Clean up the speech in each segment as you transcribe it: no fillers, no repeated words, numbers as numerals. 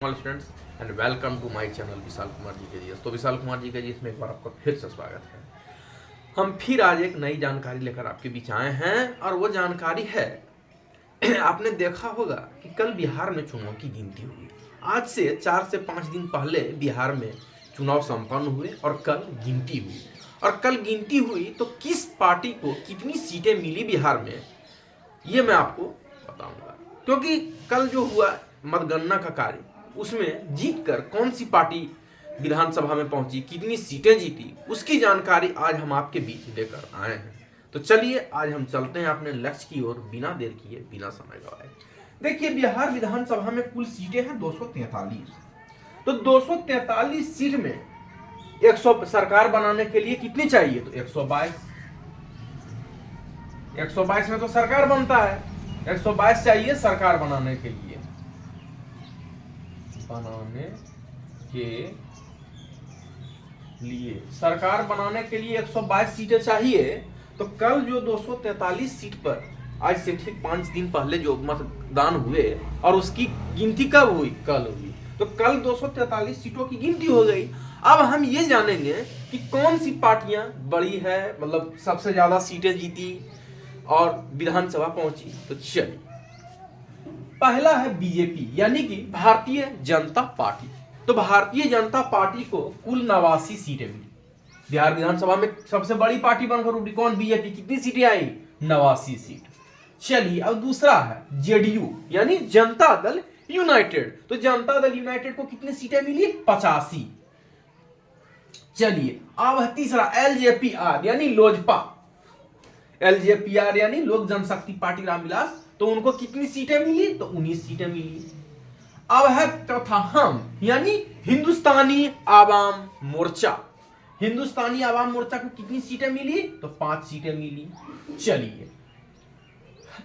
Students and welcome to my channel Vishal Kumar ji के जी। तो विशाल कुमार जी के जी इसमें एक बार आपका फिर से स्वागत है। हम फिर आज एक नई जानकारी लेकर आपके बीच आए हैं और वो जानकारी है आपने देखा होगा कि कल बिहार में चुनाव की गिनती हुई। आज से 4 से 5 दिन पहले बिहार में चुनाव संपन्न हुए और कल गिनती हुई। और कल गिनती हुई तो किस पार्टी को कितनी सीटें मिली बिहार में, ये मैं आपको बताऊंगा। क्योंकि कल जो हुआ मतगणना का कार्य, उसमें जीतकर कौन सी पार्टी विधानसभा में पहुंची, कितनी सीटें जीती, उसकी जानकारी आज हम आपके बीच लेकर आए हैं। तो चलिए आज हम चलते हैं अपने लक्ष्य की ओर बिना देर किए, बिना समय गवाए। देखिए, बिहार विधानसभा में कुल सीटें हैं 243। तो 243 सीट में 100 सरकार बनाने के लिए कितनी चाहिए, तो 122। 122 में तो सरकार बनता है, 122 चाहिए सरकार बनाने के लिए। सरकार बनाने के लिए 122 सीटें चाहिए। तो कल जो 243 सीट पर आज से ठीक 5 दिन पहले जो मतदान हुए और उसकी गिनती कब हुई, कल हुई। तो कल 243 सीटों की गिनती हो गई। अब हम ये जानेंगे कि कौन सी पार्टियां बड़ी है, मतलब सबसे ज्यादा सीटें जीती और विधानसभा पहुंची। तो चलिए, पहला है बीजेपी यानी कि भारतीय जनता पार्टी। तो भारतीय जनता पार्टी को कुल 89 सीटें मिली। बिहार विधानसभा में सबसे बड़ी पार्टी बनकर उभरी कौन, बीजेपी। कितनी सीटें आई, 89 सीट। चलिए, अब दूसरा है जेडीयू यानी जनता दल यूनाइटेड। तो जनता दल यूनाइटेड को कितनी सीटें मिली, 85। चलिए, अब है तीसरा एलजेपीआर यानी लोजपा। एलजेपीआर यानी लोक जनशक्ति पार्टी रामविलास, तो उनको कितनी सीटें मिली, तो 19 सीटें मिली। अब है चौथा हम यानी हिंदुस्तानी आवाम मोर्चा। हिंदुस्तानी आवाम मोर्चा को कितनी सीटें मिली, तो 5 सीटें मिली। चलिए,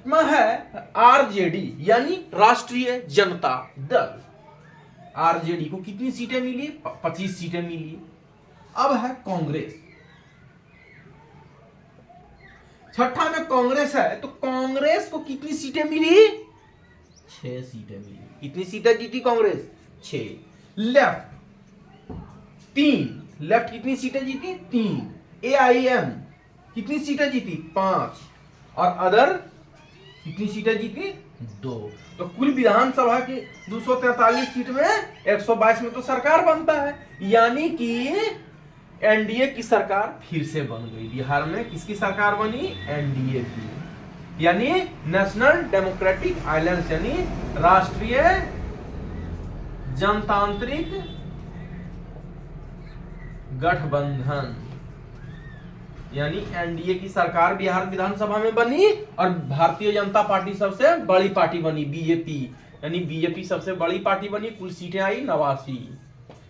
है आरजेडी यानी राष्ट्रीय जनता दल। आरजेडी को कितनी सीटें मिली, 25 सीटें मिली। अब है कांग्रेस। छठा में कांग्रेस है, तो कांग्रेस को कितनी सीटें मिली, 6 सीटें मिली। कितनी सीटें जीती कांग्रेस, 6। लेफ्ट 3, लेफ्ट कितनी सीटें जीती, 3। एआईएम कितनी सीटें जीती, 5। और अदर कितनी सीटें जीती, 2। तो कुल विधानसभा की 243 सीट में 122 में तो सरकार बनता है, यानी कि एनडीए की सरकार फिर से बन गई। बिहार में किसकी सरकार बनी, एनडीए की, यानी नेशनल डेमोक्रेटिक अलायंस यानी राष्ट्रीय जनतांत्रिक गठबंधन, यानी एनडीए की सरकार बिहार विधानसभा में बनी और भारतीय जनता पार्टी सबसे बड़ी पार्टी बनी, बीजेपी। यानी बीजेपी सबसे बड़ी पार्टी बनी, कुल सीटें आई 89।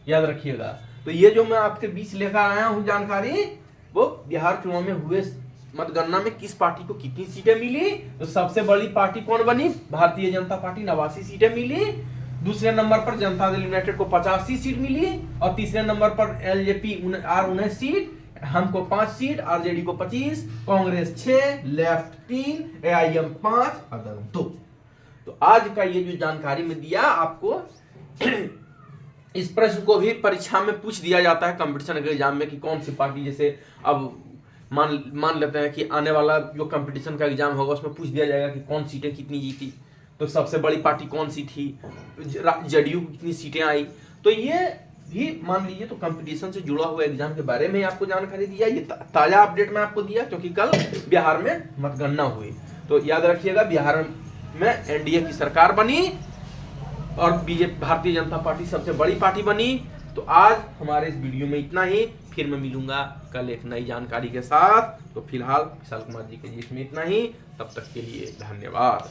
याद रखिएगा। तो ये जो मैं आपके बीच लेकर आया हूं जानकारी, वो बिहार चुनाव में हुए मतगणना में किस पार्टी को कितनी सीटें मिली। तो सबसे बड़ी पार्टी कौन बनी, भारतीय जनता पार्टी, 89 सीटें मिली। दूसरे नंबर पर जनता दल यूनाइटेड को 85 सीट मिली और तीसरे नंबर पर एलजेपी 19 सीट, हमको 5 सीट, आरजेडी को 25, कांग्रेस 6, लेफ्ट 3, एआईएम 5, अदर 2। तो आज का ये जो जानकारी में दिया आपको, इस प्रश्न को भी परीक्षा में पूछ दिया जाता है कंपटीशन के एग्जाम में कि कौन सी पार्टी, जैसे अब मान लेते हैं कि आने वाला जो कंपटीशन का एग्जाम होगा उसमें पूछ दिया जाएगा कि कौन सीटें कितनी जीती, तो सबसे बड़ी पार्टी कौन सी थी, जेडीयू को कितनी सीटें आई। तो ये भी मान लीजिए, तो कंपटीशन से जुड़ा हुआ एग्जाम के बारे में आपको जानकारी दिया। ये ताजा अपडेट मैं आपको दिया क्योंकि कल बिहार में मतगणना हुई। तो याद रखिएगा, बिहार में एनडीए की सरकार बनी और बीजेपी भारतीय जनता पार्टी सबसे बड़ी पार्टी बनी। तो आज हमारे इस वीडियो में इतना ही, फिर मैं मिलूंगा कल एक नई जानकारी के साथ। तो फिलहाल विशाल कुमार जी के जी इसमें इतना ही, तब तक के लिए धन्यवाद।